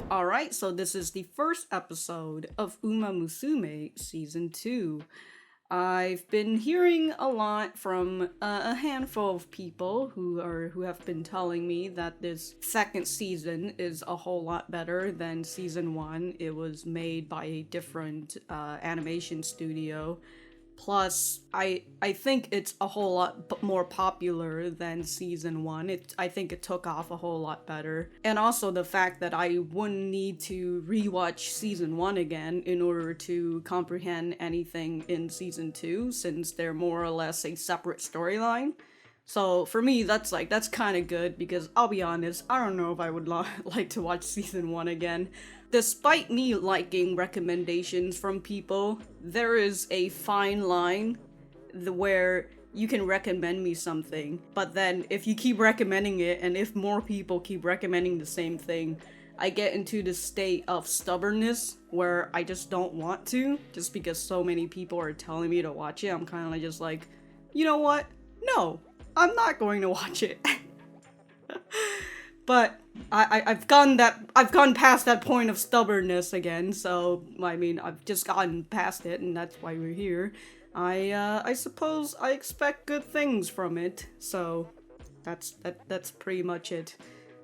Alright, so this is the first episode of Uma Musume Season 2. I've been hearing a lot from a handful of people who have been telling me that this second season is a whole lot better than season 1. It was made by a different animation studio. Plus, I think it's a whole lot more popular than season 1. I think it took off a whole lot better. And also the fact that I wouldn't need to rewatch season 1 again in order to comprehend anything in season 2, since they're more or less a separate storyline. So for me, that's kind of good, because I'll be honest, I don't know if I would like to watch season 1 again. Despite me liking recommendations from people, there is a fine line where you can recommend me something, but then if you keep recommending it, and if more people keep recommending the same thing, I get into the state of stubbornness where I just don't want to, just because so many people are telling me to watch it. I'm kind of just like, you know what? No, I'm not going to watch it. But I've gone past that point of stubbornness again, so I mean I've just gotten past it, and that's why we're here. I suppose I expect good things from it, so that's pretty much it.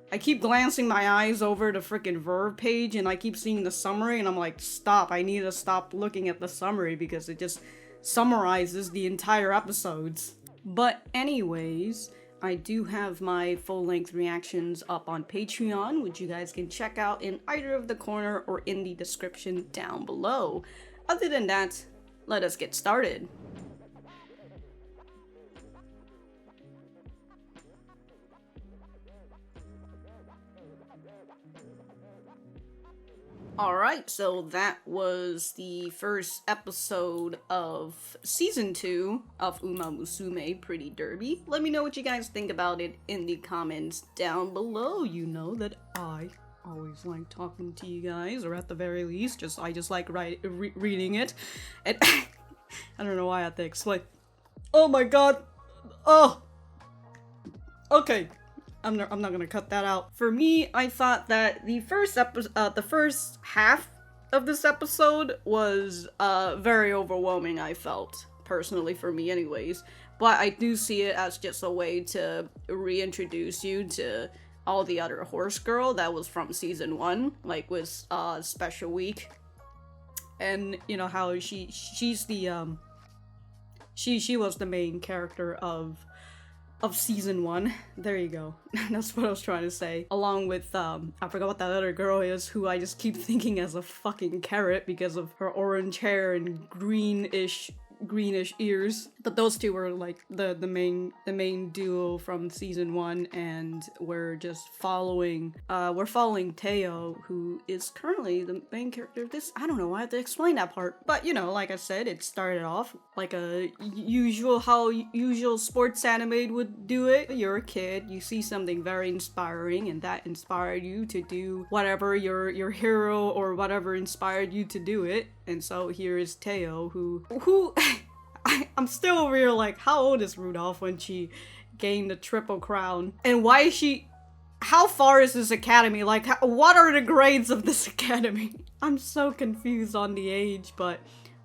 I keep glancing my eyes over the freaking Verve page, and I keep seeing the summary, and I'm like, stop! I need to stop looking at the summary because it just summarizes the entire episodes. But anyways, I do have my full-length reactions up on Patreon, which you guys can check out in either of the corner or in the description down below. Other than that, let us get started. Alright, so that was the first episode of Season 2 of Uma Musume Pretty Derby. Let me know what you guys think about it in the comments down below. You know that I always like talking to you guys, or at the very least, I just like reading it. And I don't know why I have to explain. Oh my god! Oh! Okay. I'm not gonna cut that out. For me, I thought that the first half of this episode was very overwhelming, I felt, personally, for me anyways. But I do see it as just a way to reintroduce you to all the other horse girl that was from season 1, like with Special Week. And you know how she's the she was the main character of season 1. There you go. That's what I was trying to say. Along with, I forgot what that other girl is, who I just keep thinking as a fucking carrot because of her orange hair and greenish ears. But those two were like the main duo from season 1, and we're just following Teio, who is currently the main character of this. I don't know why I have to explain that part, but you know, like I said, it started off like a usual sports anime would do it. You're a kid, you see something very inspiring, and that inspired you to do whatever your hero or whatever inspired you to do it. And so here is Teio, who I'm still over here like, how old is Rudolph when she gained the triple crown? And why is she... How far is this academy? Like, what are the grades of this academy? I'm so confused on the age, but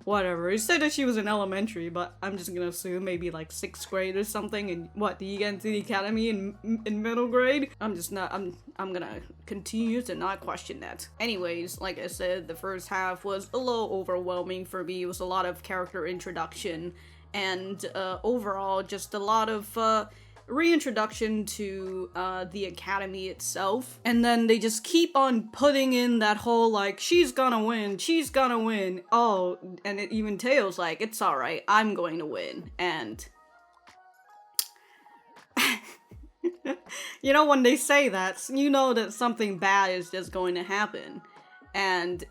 whatever. It said that she was in elementary, but I'm just gonna assume maybe like 6th grade or something. And what, do you get into the academy in middle grade? I'm gonna continue to not question that. Anyways, like I said, the first half was a little overwhelming for me. It was a lot of character introduction, and overall just a lot of reintroduction to the academy itself. And then they just keep on putting in that whole like, she's gonna win. Oh, and even Teio's like, it's alright, I'm going to win. And you know, when they say that, you know that something bad is just going to happen. And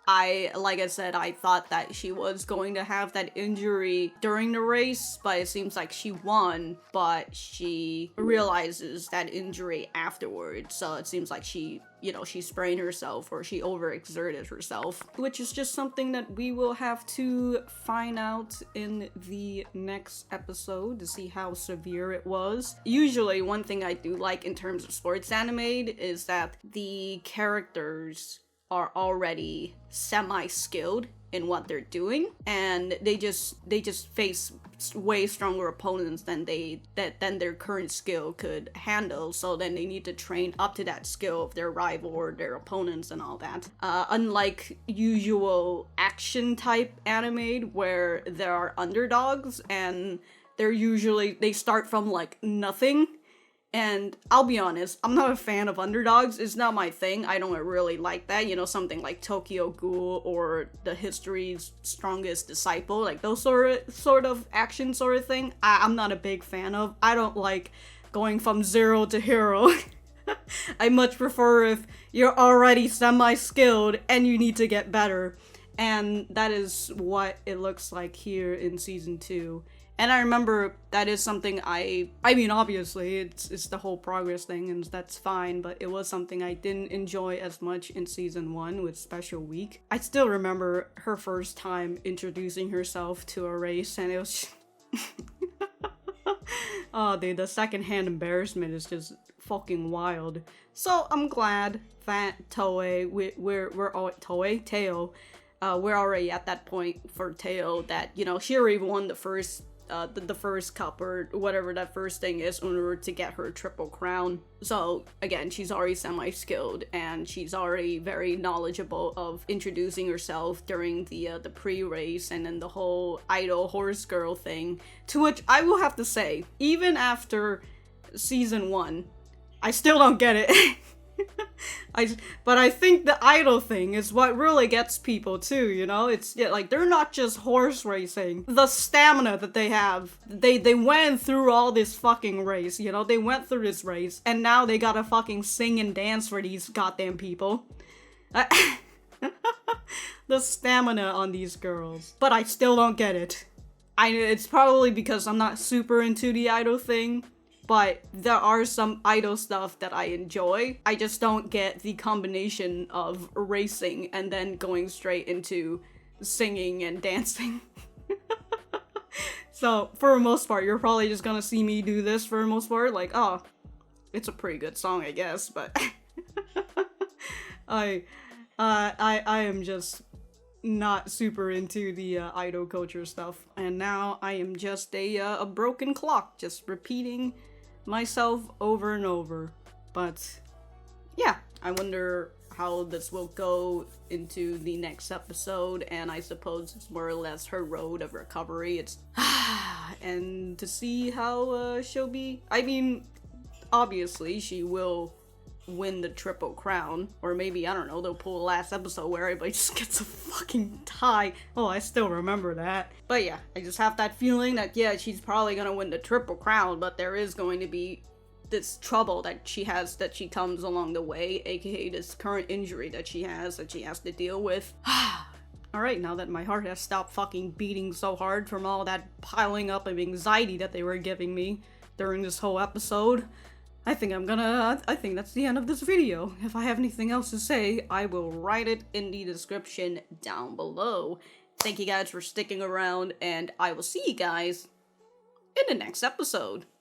like I said, I thought that she was going to have that injury during the race, but it seems like she won, but she realizes that injury afterwards. So it seems like she, you know, she sprained herself or she overexerted herself, which is just something that we will have to find out in the next episode to see how severe it was. Usually, one thing I do like in terms of sports anime is that the characters are already semi-skilled in what they're doing, and they just face way stronger opponents than their current skill could handle, so then they need to train up to that skill of their rival or their opponents and all that. Unlike usual action type anime where there are underdogs and they start from like nothing. And I'll be honest, I'm not a fan of underdogs. It's not my thing. I don't really like that. You know, something like Tokyo Ghoul or the History's Strongest Disciple, like those sort of action sort of thing. I'm not a big fan of. I don't like going from zero to hero. I much prefer if you're already semi-skilled and you need to get better. And that is what it looks like here in season 2. And I remember that is something I mean, obviously, it's the whole progress thing, and that's fine, but it was something I didn't enjoy as much in season 1 with Special Week. I still remember her first time introducing herself to a race, and it was oh, dude, the secondhand embarrassment is just fucking wild. So I'm glad that Toei, we're all Teiou, we're already at that point for Teiou that, you know, she already won the first cup or whatever that first thing is in order to get her triple crown. So again, she's already semi-skilled and she's already very knowledgeable of introducing herself during the pre-race and then the whole idol horse girl thing, to which I will have to say, even after season 1, I still don't get it. But I think the idol thing is what really gets people too, you know? It's like, they're not just horse racing. The stamina that they have, they went through all this fucking race, you know? They went through this race, and now they gotta fucking sing and dance for these goddamn people. The stamina on these girls. But I still don't get it. It's probably because I'm not super into the idol thing. But there are some idol stuff that I enjoy. I just don't get the combination of racing and then going straight into singing and dancing. So, for the most part, you're probably just gonna see me do this for the most part. Like, oh, it's a pretty good song, I guess, but I am just not super into the idol culture stuff. And now I am just a broken clock, just repeating myself over and over. But yeah, I wonder how this will go into the next episode, and I suppose it's more or less her road of recovery. It's and to see how she'll be. I mean, obviously she will win the triple crown, or maybe, I don't know, they'll pull the last episode where everybody just gets a fucking tie. Oh, I still remember that. But yeah, I just have that feeling that, yeah, she's probably gonna win the triple crown, but there is going to be this trouble that she comes along the way, aka this current injury that she has to deal with. Alright, now that my heart has stopped fucking beating so hard from all that piling up of anxiety that they were giving me during this whole episode, I think that's the end of this video. If I have anything else to say, I will write it in the description down below. Thank you guys for sticking around, and I will see you guys in the next episode.